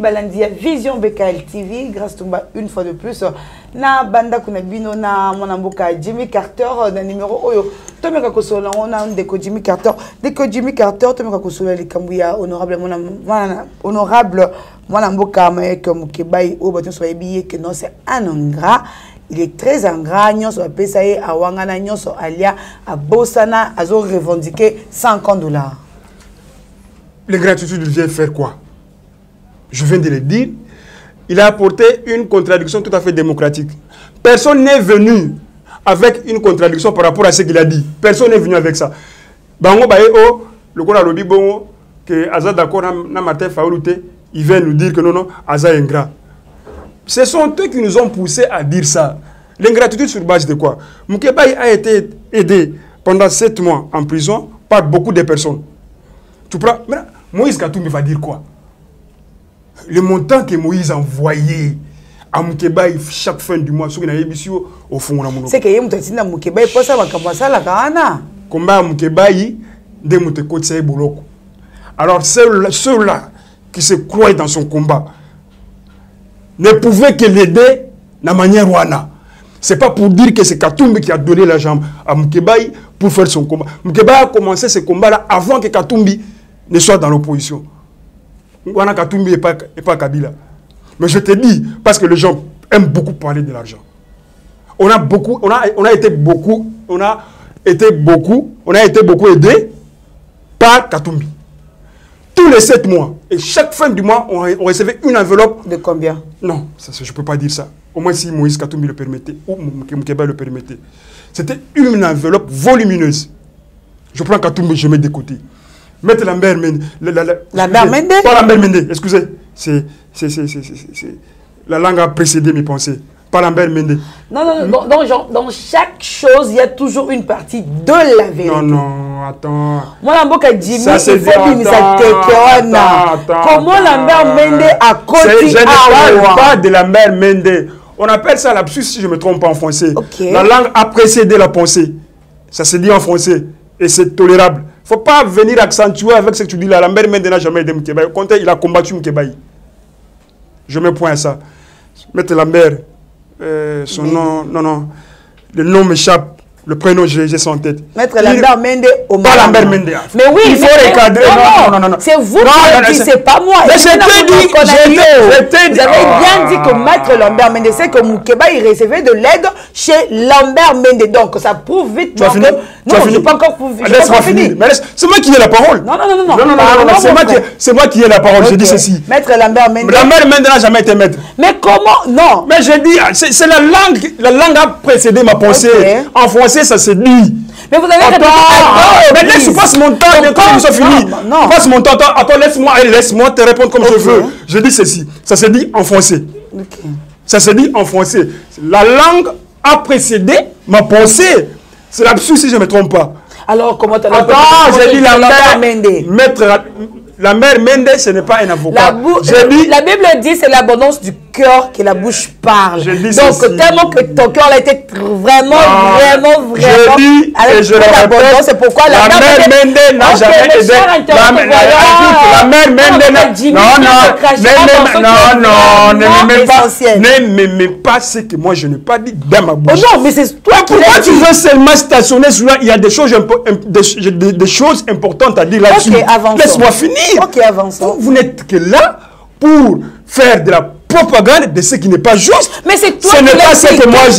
Balandia Vision BKL TV grâce Tumba une fois de plus na banda kunabino na monamboka Jimmy Carter na numéro oyo tomeka kosola on a ndeko Jimmy Carter deko Jimmy Carter tomeka kosola likambuya honorable monamboka Mike Mukebai o baton soyé billet que non c'est un ingrat. Il est très ingrat, nyonso apesaye awangana nyonso alia a bosana azo revendiquer $50. L'ingratitude vient faire quoi? Je viens de le dire. Il a apporté une contradiction tout à fait démocratique. Personne n'est venu avec une contradiction par rapport à ce qu'il a dit. Personne n'est venu avec ça. Bango bae o le kola lobi bongo que Aza d'accord na Martin Faoulouté, il vient nous dire que non Aza est ingrat. Ce sont eux qui nous ont poussé à dire ça. L'ingratitude sur base de quoi? Mukebai a été aidé pendant 7 mois en prison par beaucoup de personnes. Tu prends... Moïse Katumbi va dire quoi? Le montant que Moïse a envoyé à Mukebai chaque fin du mois, au fond, c'est que Mukebai pour ça la kana. Combat Mukebai de Mutekotse Boloko. Alors ceux-là qui se croient dans son combat ne pouvaient que l'aider de la manière wana. C'est pas pour dire que c'est Katumbi qui a donné l'argent à Mukebai pour faire son combat. Mukebai a commencé ce combat-là avant que Katumbi ne soit dans l'opposition. Wana Katumbi et pas Kabila. Mais je te dis, parce que les gens aiment beaucoup parler de l'argent. On a été beaucoup aidés par Katumbi. Tous les 7 mois. Et chaque fin du mois, on recevait une enveloppe. De combien? Non, je ne peux pas dire ça. Au moins si Moïse Katumbi le permettait, ou Mukebai le permettait. C'était une enveloppe volumineuse. Je prends Katumbi, je mets de côté. Maître Lambert Mende. Lambert Mende? Pas Lambert Mende, excusez. La langue a précédé mes pensées. Pas Lambert Mende. Non. Dans chaque chose, il y a toujours une partie de la vérité. Non, attends. Moi, Jimmy, il faut comment Lambert Mende a continué je ne parle pas de Lambert Mende. On appelle ça l'absus si je ne me trompe pas en français. Okay. La langue a précédé la pensée. Ça se dit en français. Et c'est tolérable. Il ne faut pas venir accentuer avec ce que tu dis là. Lambert Mende n'a jamais aidé Mukebai. Au contraire, il a combattu Mukebai. Je mets point à ça. Maître Lambert, son nom, non. Le nom m'échappe. Le prénom, j'ai ça en tête. Maître Lambert Mende au Pas Lambert Mende. Mais oui, il faut recadrer. Non. C'est vous qui dites, c'est pas moi. Mais je t'ai dit. Vous avez bien dit que Maître Lambert Mende, c'est que Mukebai il recevait de l'aide chez Lambert Mende. Donc ça prouve vite. Tu as fini? Non, je n'ai pas encore prouvé. Laisse-moi finir. C'est moi qui ai la parole. Non. C'est moi qui ai la parole. Je dis ceci. Maître Lambert Mende. Lambert Mende n'a jamais été maître. Mais comment? Non. Mais je dis, c'est la langue. La langue a précédé ma pensée. En français, ça se dit. Mais vous avez mais laisse, passe mon temps, quand nous sommes finis. Passe mon temps. Attends, laisse-moi te répondre comme je veux. Je dis ceci. Ça se dit en français. Ça se dit en français. La langue a précédé ma pensée. C'est l'absurde si je ne me trompe pas. Alors, comment tu as attends, j'ai dit Lambert Mende. Maître Lambert Mende, ce n'est pas un avocat. La Bible dit c'est l'abondance du cœur que la bouche parle. Donc, tellement que ton cœur a été vraiment. Je dis et je le répète, c'est pourquoi Lambert Mende n'a jamais aidé. La mère Mende ne m'aimez pas ce que moi je n'ai pas dit dans ma bouche. Non, mais c'est toi qui pourquoi tu veux seulement stationner sur là? Il y a des choses importantes à dire là-dessus. Laisse-moi finir. Ok, avançons. Vous n'êtes que là pour faire de la propagande de ce qui n'est pas juste. Mais c'est toi ce n'est pas ce que moi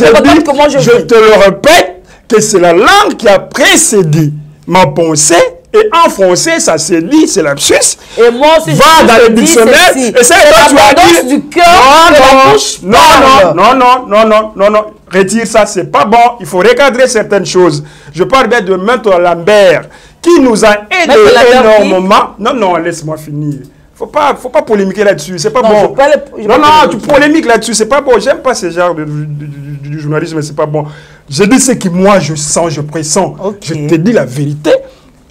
j'ai dit. Je te le répète que c'est la langue qui a précédé ma pensée. Et en français, ça se dit, c'est l'absus. Et moi aussi, va dans le dictionnaire. Et ça, tu as dit. Du cœur, non. Retire ça, c'est pas bon. Il faut recadrer certaines choses. Je parle bien de Maître Lambert qui nous a aidé énormément. Non, laisse-moi finir. Faut pas polémiquer là-dessus. C'est pas bon. Tu polémiques là-dessus. C'est pas bon. J'aime pas ce genre de journalisme, mais c'est pas bon. Je dis ce que moi je sens, je pressens. Je te dis la vérité.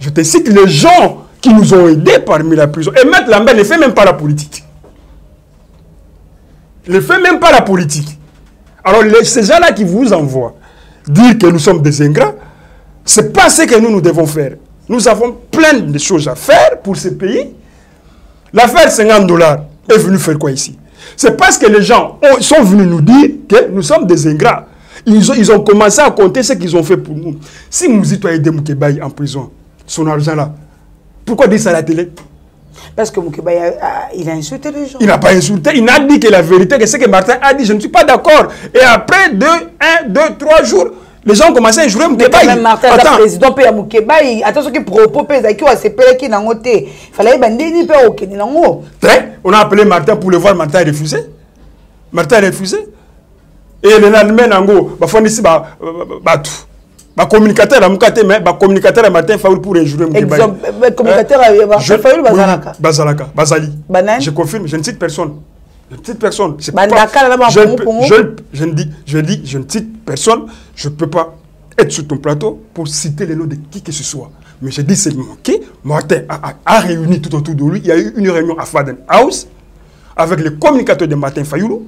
Je te cite les gens qui nous ont aidés parmi la prison. Et Maître Lambert ne fait même pas la politique. Il ne fait même pas la politique. Alors, ces gens-là qui vous envoient dire que nous sommes des ingrats, ce n'est pas ce que nous devons faire. Nous avons plein de choses à faire pour ce pays. L'affaire $50, est venu faire quoi ici? C'est parce que les gens sont venus nous dire que nous sommes des ingrats. Ils ont commencé à compter ce qu'ils ont fait pour nous. Si Mouzito a aidé Moukébaï en prison, son argent là, pourquoi dire ça à la télé? Parce que Moukébaï, il a insulté les gens. Il n'a pas insulté, il a dit que la vérité, que ce que Martin a dit, je ne suis pas d'accord. Et après 2, 3 jours, les gens ont commencé à jouer Moukébaï. Mais Martin, le président peut Moukébaï, attends, ce qui propose, qui a CPL qui n'a pas été. Il fallait on a appelé Martin pour le voir, Martin a refusé. Martin a refusé. Et le lendemain, il faut ici, communicateur à Moukate, mais communicateur à Martin Fayoulou pour injurer Moukébaï. Communicateur à Martin Fayoulou, Bazalaka. Bazalaka, Bazali. Je confirme, je ne cite personne. Je ne cite personne. Je ne cite personne. Je ne peux pas être sur ton plateau pour citer le nom de qui que ce soit. Mais je dis seulement que Martin a réuni tout autour de lui. Il y a eu une réunion à Faden House avec le communicateur de Martin Fayoulou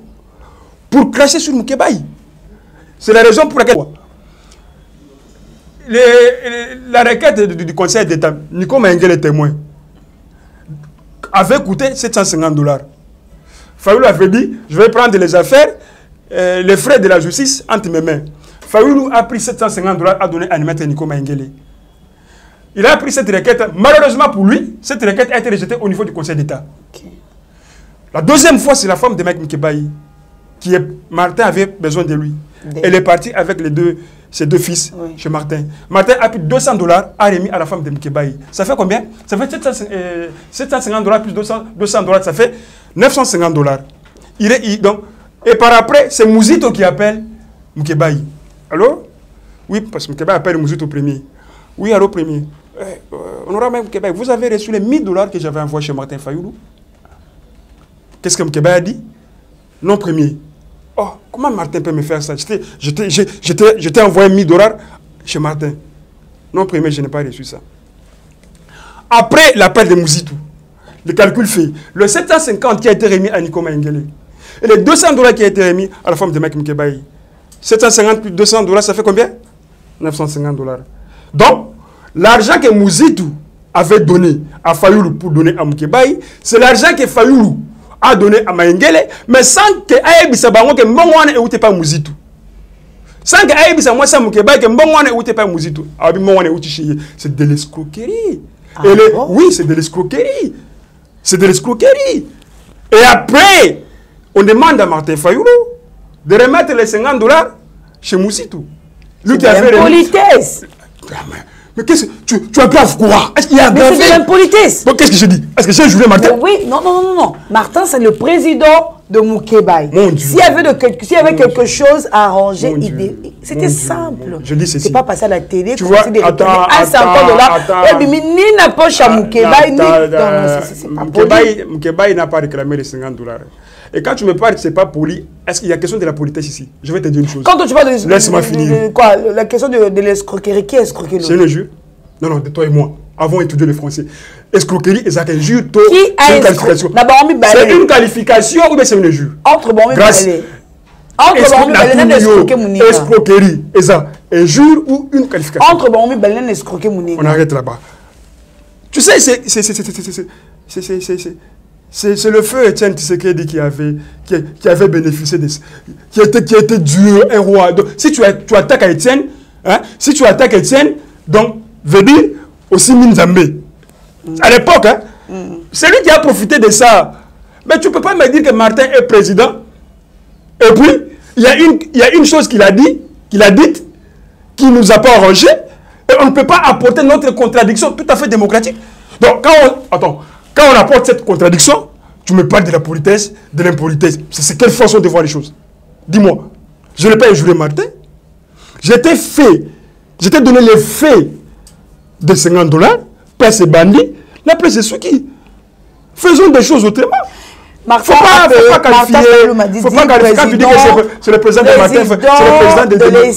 pour cracher sur Moukébaï. C'est la raison pour laquelle la requête du Conseil d'État, Nico Maïngel est témoin, avait coûté $750. Fayoulou avait dit, je vais prendre les affaires, les frais de la justice entre mes mains. Fayoulou a pris $750 à donner à Maître Nico Maïngel. Il a pris cette requête. Malheureusement pour lui, cette requête a été rejetée au niveau du Conseil d'État. Okay. La deuxième fois, c'est la femme de Mike Moukébaï, Martin avait besoin de lui. Elle est partie avec ses deux fils chez Martin. Martin a pris $200 à remis à la femme de Moukébaï. Ça fait combien? Ça fait $750 plus $200, ça fait $950. Donc, et par après, c'est Mouzito qui appelle Moukébaï. Allô? Oui, parce que Moukébaï appelle Mouzito premier. Oui, allô, premier. Honorable Moukébaï, vous avez reçu les $1000 que j'avais envoyés chez Martin Fayoulou? Qu'est-ce que Moukébaï a dit? Non, premier. Oh, comment Martin peut me faire ça? Je t'ai envoyé $1000 chez Martin. Non, premier, je n'ai pas reçu ça. Après l'appel de Mouzito, le calcul fait, le 750 qui a été remis à Nico Maïngele et les $200 qui a été remis à la femme de Mike Moukébaï. 750 plus $200, ça fait combien? $950. Donc, l'argent que Mouzito avait donné à Fayoulou pour donner à Moukébaï, c'est l'argent que Fayoulou a donné à Maïngele, mais sans que Aïbissa Bango que Mbongwane n'était pas Mouzito. Sans que Aïbissa moi ça Moukébaï que Mbongwane n'était pas Mouzito. C'est de l'escroquerie. Oui, c'est de l'escroquerie. C'est de l'escroquerie. Et après, on demande à Martin Fayoulou de remettre les $50 chez Mouzito. Lui qui avait politesse. Mais qu'est-ce que tu aggraves quoi? Est-ce qu'il y a aggravé? Mais c'est de l'impolitesse. Donc qu'est-ce que je dis? Est-ce que j'ai joué Martin? Oui, non. Martin, c'est le président de Moukébaï. S'il y avait quelque chose à arranger, c'était simple. Je dis ceci. C'est pas passé à la télé. Tu vois, attends. Ni n'a pas chez Moukébaï, Moukébaï n'a pas réclamé les $50. Et quand tu me parles que ce n'est pas poli, est-ce qu'il y a question de la politesse ici? Je vais te dire une chose. Quand tu parles de... Laisse-moi finir. Quoi? La question de l'escroquerie, qui est escroqué? C'est une injure? Non, de toi et moi. Avons étudié le français. Escroquerie, c'est une injure. Qui a une qualification? C'est une qualification ou bien c'est une injure? Entre bon, escroquerie, c'est injure ou une qualification? Entre bon, escroquer mon. On arrête là-bas. Tu sais, c'est le feu Étienne Tshisekedi qui avait bénéficié de ça, qui était Dieu, un roi. Donc, si tu attaques à Étienne, donc, veut dire aussi Minzambé. À l'époque, c'est lui qui a profité de ça. Mais tu ne peux pas me dire que Martin est président. Et puis, il y a une chose qu'il a dite, qui ne nous a pas arrangé. Et on ne peut pas apporter notre contradiction tout à fait démocratique. Donc, quand on apporte cette contradiction, tu me parles de la politesse, de l'impolitesse. C'est quelle façon de voir les choses? Dis-moi. Je n'ai pas injuré Martin. J'étais donné les faits de $50, presse bandit, la presse est Souki. Faisons des choses autrement. Martin, faut pas qualifier. Quand tu dis que c'est le président de Martin, c'est le président de...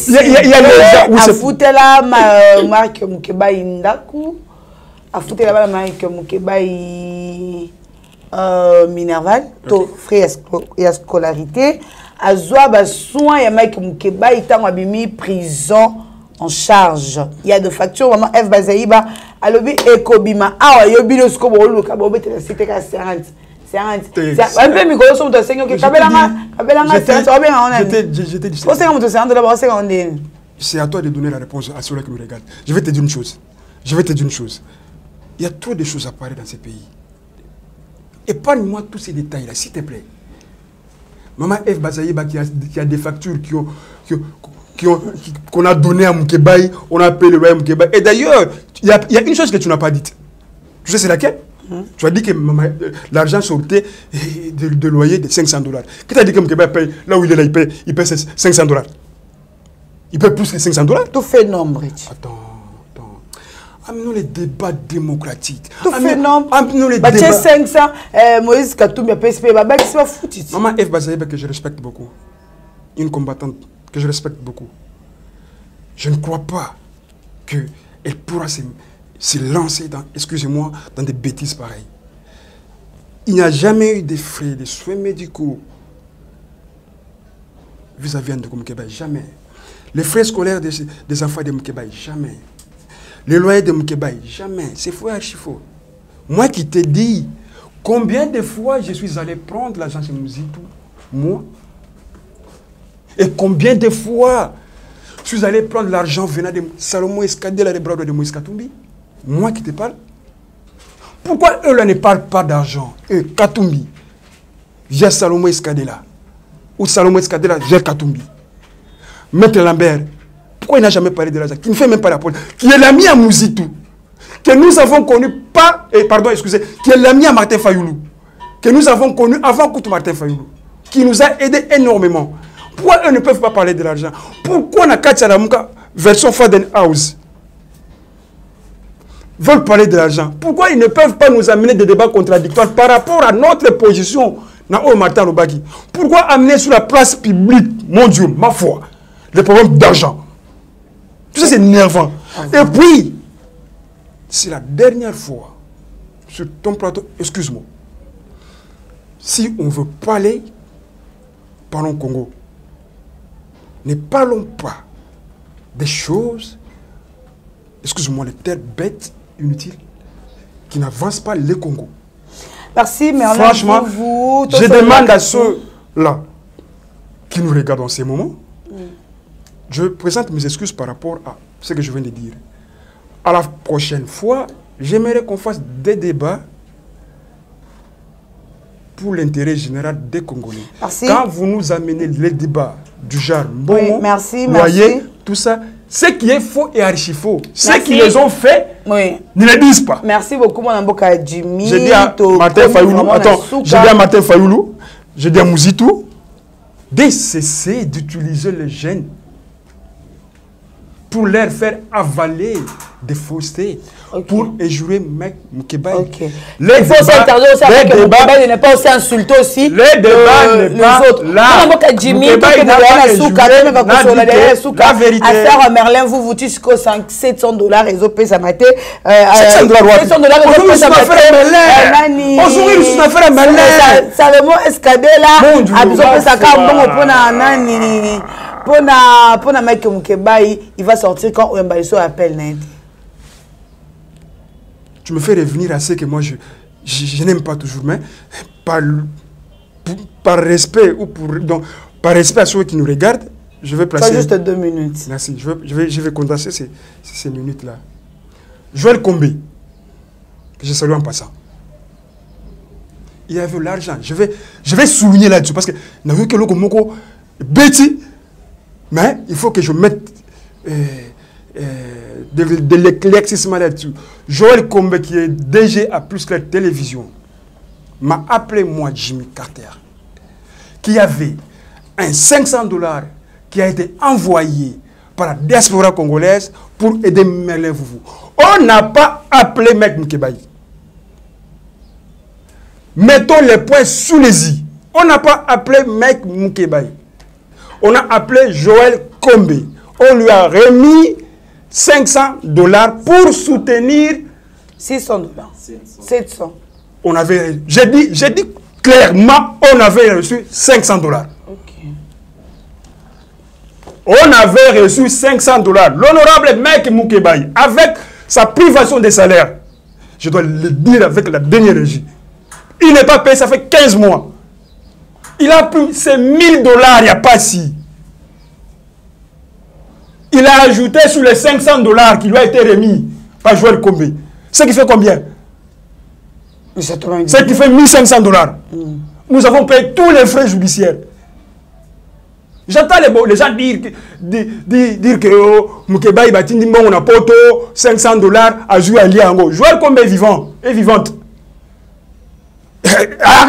Il y a les gens où c'est... Afoutela Marc Moukébaï Ndaku. Afoutela Marc Moukébaï Minerval. Frais et scolarité. Azwa soin ya Mike Moukébaï tant abimi prison en charge. Il y a de factures vraiment F Bazaïba alobi ekobima awa yobino sko bolo ka bobete la cité ka 50 C'est un peu micro sur ton seigneur qui kabelanga j'étais dit c'est à toi de donner la réponse à ceux qui me regardent. Je vais te dire une chose. Il y a trop de choses à parler dans ces pays. Épargne-moi tous ces détails-là, s'il te plaît. Maman F. Bazaïba qui a des factures qu'on a données à Moukébaï, on a payé le loyer à Moukébaï. Et d'ailleurs, il y a une chose que tu n'as pas dite. Tu sais c'est laquelle? Tu as dit que l'argent sortait de loyer de $500. Qui t'a dit que Moukébaï paye, là où il est là, il paye $500? Il paye plus que $500? Tout fait nombre. Attends. Amenons les débats démocratiques. Tout fait nombre. Amenons les débats. 500, Moïse Katoum, PSP, c'est pas foutu. Maman F. Bazaïba que je respecte beaucoup. Une combattante que je respecte beaucoup. Je ne crois pas qu'elle pourra se lancer dans, excusez-moi, dans des bêtises pareilles. Il n'y a jamais eu de frais, de soins médicaux vis-à-vis de Moukébaï, jamais. Les frais scolaires des enfants de Moukébaï, jamais. Les loyers de Moukébaï, jamais. C'est faux et archi faux. Moi qui te dis, combien de fois je suis allé prendre l'argent chez Mouzitou, moi, et combien de fois je suis allé prendre l'argent venant de Salomon Escadé, les bras de Moïse Katumbi, moi qui te parle. Pourquoi eux-là ne parlent pas d'argent? Eux, Katumbi, via Salomon Escadé là, ou Salomon Escadé là, via Katumbi. Maître Lambert, pourquoi il n'a jamais parlé de l'argent? Qui ne fait même pas la politique, qui est l'ami à Mouzitou, que nous avons connu pas, qui est l'ami à Martin Fayoulou, que nous avons connu avant Koutou Martin Fayoulou, qui nous a aidé énormément. Pourquoi eux ne peuvent pas parler de l'argent? Pourquoi Nakati Alamuka, version Faden House, veulent parler de l'argent? Pourquoi ils ne peuvent pas nous amener des débats contradictoires par rapport à notre position dans Martin Lobaki? Pourquoi amener sur la place publique, mon Dieu, ma foi, les problèmes d'argent? Tout ça, c'est énervant. Et puis, c'est la dernière fois sur ton plateau, excuse-moi, si on veut parler, parlons Congo. Ne parlons pas des choses, excusez-moi, les terres bêtes, inutiles, qui n'avancent pas le Congo. Merci, mais franchement, je demande à ceux-là qui nous regardent en ces moments, je présente mes excuses par rapport à ce que je viens de dire. À la prochaine fois, j'aimerais qu'on fasse des débats pour l'intérêt général des Congolais. Merci. Quand vous nous amenez les débats du genre bon, oui, merci, voyez, tout ça, ce qui est faux et archi faux. Ceux qui les ont fait, ne le disent pas. Merci beaucoup, mon amboka Jimmy. J'ai dit à Martin Fayoulou, j'ai dit à Martin Fayoulou, j'ai dit à Mouzitou, de cesser d'utiliser les jeunes pour leur faire avaler des faussetés, pour éjouer Mec Moukébaï. Les faux s'interdire aussi avec Moukébaï, ne pas aussi insulter aussi les débats les autres. Là, Moukébaï n'a la vérité. Affaire Merlin, vous tuez jusqu'aux $700 et autres pays, ça m'a été. $700 et autres pays, ça m'a été. On sourit sur l'affaire Merlin. Salomon Escadé là, a besoin de sa carte pour Nani. Pour Mike Moukébaï, il va sortir quand Ouembaïso appelle Ned. Tu me fais revenir à ce que moi je n'aime pas toujours, mais par respect ou par respect à ceux qui nous regardent, je vais placer. Ça juste 2 minutes. Merci. Je vais condenser ces minutes-là. Joël Combé, que je salue en passant. Il avait l'argent. Je vais souligner là-dessus parce que n'a vu que le Moko Betty. Mais il faut que je mette de l'éclaircissement là-dessus. Joël Combé, qui est DG à Plus Clair Télévision, m'a appelé moi, Jimmy Carter, qui avait un $500 qui a été envoyé par la diaspora congolaise pour aider Merlin Vouvou. On n'a pas appelé Mec Moukébaï. Mettons les points sous les i. On n'a pas appelé Mec Moukébaï. On a appelé Joël Combé. On lui a remis $500 pour soutenir $600. 700. On avait, j'ai dit clairement, on avait reçu $500. On avait reçu $500. L'honorable Mec Moukébaï, avec sa privation des salaires, je dois le dire avec la dernière régie, Il n'est pas payé, ça fait 15 mois. Il a pris ses 1000 $, il n'y a pas si. Il a ajouté sur les 500 $ qui lui a été remis par Joël Kombé. Ce qui fait combien? Ce qui fait 1500 $. Nous avons payé tous les frais judiciaires. J'entends les gens dire que Mukeba Ibatindi on a poto 500 $ à jouer à Liango. Joël Kombé est vivant, est vivante.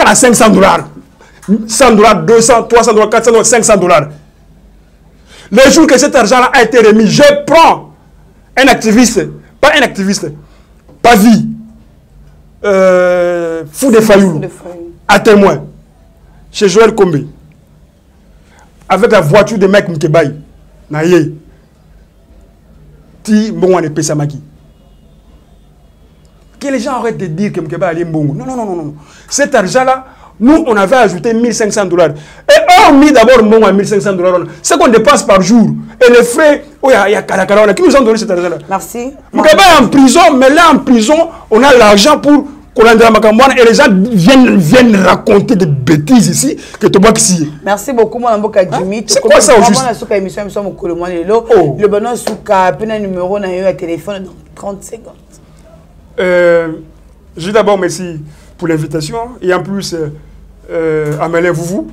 À 500 $. 100 $, 200, 300 $, 400 $, 500 $. Le jour que cet argent-là a été remis, je prends un activiste, pas un activiste, pas vie, Fou de Fayou, à témoin, chez Joël Kombé, avec la voiture de mec Mkebaï, naïe, ti bon on Pessamaki. Que les gens arrêtent de dire que Mkebaï allait bon. Non, non, non, non, non. Cet argent-là, nous, on avait ajouté 1500 $. Et on mis d'abord bon à 1500 $. Ce qu'on dépense par jour. Et les frais, oh, il y a Karakara, qui nous ont donné cet argent-là. Merci. Mkebaï est en prison, mais là en prison, on a l'argent pour et les gens viennent raconter des bêtises ici que tu vois ici. Merci beaucoup, mon amboka Jimmy. C'est quoi ça au juste? Le bonheur souka, un numéro na téléphone dans 30 secondes. Je dis d'abord merci pour l'invitation et en plus Amélie vous.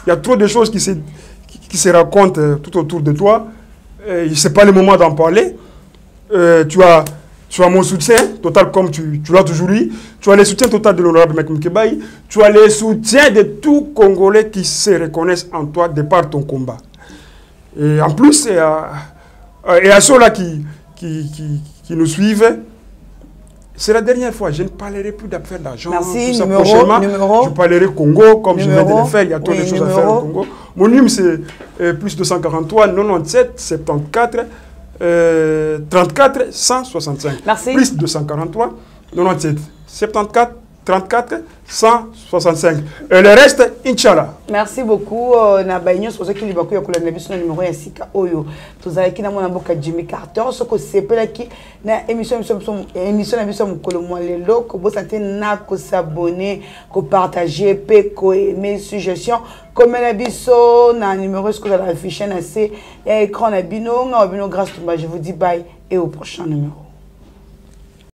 Il y a trop de choses qui se racontent tout autour de toi. Ce n'est pas le moment d'en parler. Tu as mon soutien total comme tu l'as toujours eu. Tu as le soutien total de l'honorable Mek Mkebaï. Tu as le soutien de tous Congolais qui se reconnaissent en toi de par ton combat. Et en plus, et à ceux-là qui nous suivent, c'est la dernière fois. Je ne parlerai plus d'affaires d'argent. Merci. Numéro. Je parlerai Congo comme je viens de le faire. Il y a trop de choses à faire au Congo. Mon numéro, c'est plus 243 97 74 34 165. Merci. Plus 243 97 74 34 165. Et le reste, Inch'Allah. Merci beaucoup. Na baigno sur ce qui lui bakouya kula nabiso na numéro ya sika oyo. Tozalaki na mona mboka Jimmy Carter soko sepelaki na émission na biso mukolo lelo ko bosante na ko s'abonner, ko partager, ko aimer suggestion comme na biso na numéro ce que vous allez afficher na c'est écran na bino grâce to je vous dis bye et au prochain numéro.